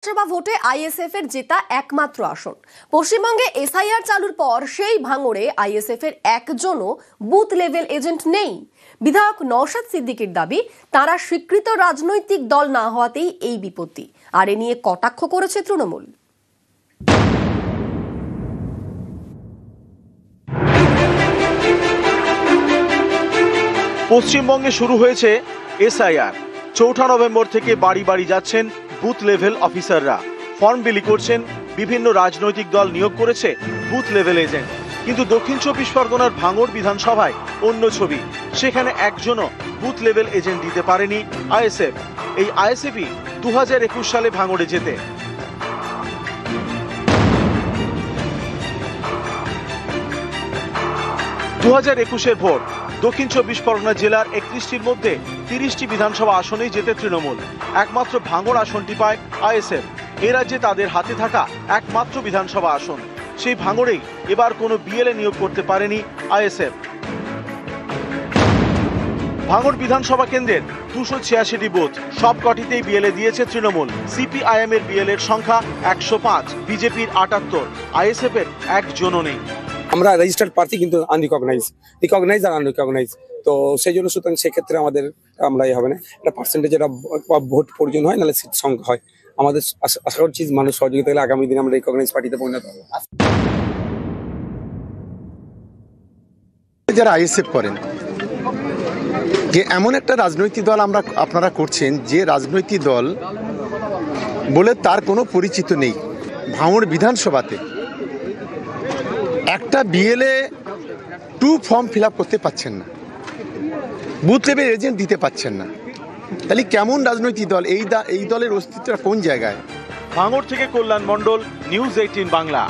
লোকসভা ভোটে আইএসএফ এর জেতা একমাত্র আসন। পশ্চিমবঙ্গে এসআইআর চালুর পর সেই ভাঙড়ে আইএসএফ এর একজনও বুথ লেভেল এজেন্ট নেই। বিধায়ক নওশাদ সিদ্দিকীর দাবি, তারা স্বীকৃত রাজনৈতিক দল না হওয়াতেই এই বিপত্তি। আর এ নিয়ে কটাক্ষ করেছে তৃণমূল। পশ্চিমবঙ্গে শুরু হয়েছে এসআইআর। ৪ নভেম্বর থেকে বাড়ি বাড়ি যাচ্ছেন বুথ লেভেল অফিসাররা, ফর্ম বিলি করছেন। বিভিন্ন রাজনৈতিক দল নিয়োগ করেছে বুথ লেভেল এজেন্ট। কিন্তু দক্ষিণ ২৪ পরগনার ভাঙড় বিধানসভায় অন্য ছবি। সেখানে একজনও বুথ লেভেল এজেন্ট দিতে পারেনি আইএসএফ। এই আইএসএফই ২০২১ সালে ভাঙড়ে জেতে। এর ভোট দক্ষিণ ২৪ পরগনা জেলার ৩১টির মধ্যে ৩০টি বিধানসভা আসনেই জেতে তৃণমূল। একমাত্র ভাঙড় আসনটি পায় আইএসএফ। এ রাজ্যে তাদের হাতে থাকা একমাত্র বিধানসভা আসন। সেই ভাঙড়েই এবার কোনো বিএলএ নিয়োগ করতে পারেনি আইএসএফ। ভাঙড় বিধানসভা কেন্দ্রের ২৮৬টি বুথ, সব কটিতেই বিএলএ দিয়েছে তৃণমূল। সিপিআইএম এর বিএলএ এর সংখ্যা ১০৫, বিজেপির ৭৮, আইএসএফ এর একজনও নেই। আমরা রেজিস্টার্ড প্রার্থী কিন্তু রিকগনাইজ আর আনরিকগনাইজ, তো সেই জন্য সুতরাং সেক্ষেত্রে আমাদের আমরা হবে না, একটা পার্সেন্টেজ এটা ভোট প্রয়োজন হয়, নাহলে সিট সংখ্যা হয়। আমাদের আশা করছি মানুষ সহযোগিতা হলে আগামী দিনে আমরা রিকগনাইজ পার্টিতে পরিণত হবো। যারা আইএসএফ করেন, যে এমন একটা রাজনৈতিক দল আপনারা করছেন, যে রাজনৈতিক দল বলে তার কোনো পরিচিত নেই। ভাঙড় বিধানসভাতে একটা বিএলএ 2 ফর্ম ফিল আপ করতে পারছেন না, বুথ লেভেল এজেন্ট দিতে পারছেন না, তাহলে কেমন রাজনৈতিক দল? এই দলের অস্তিত্বটা কোন জায়গায়? ভাঙড় থেকে কল্যাণ মণ্ডল, নিউজ 18 বাংলা।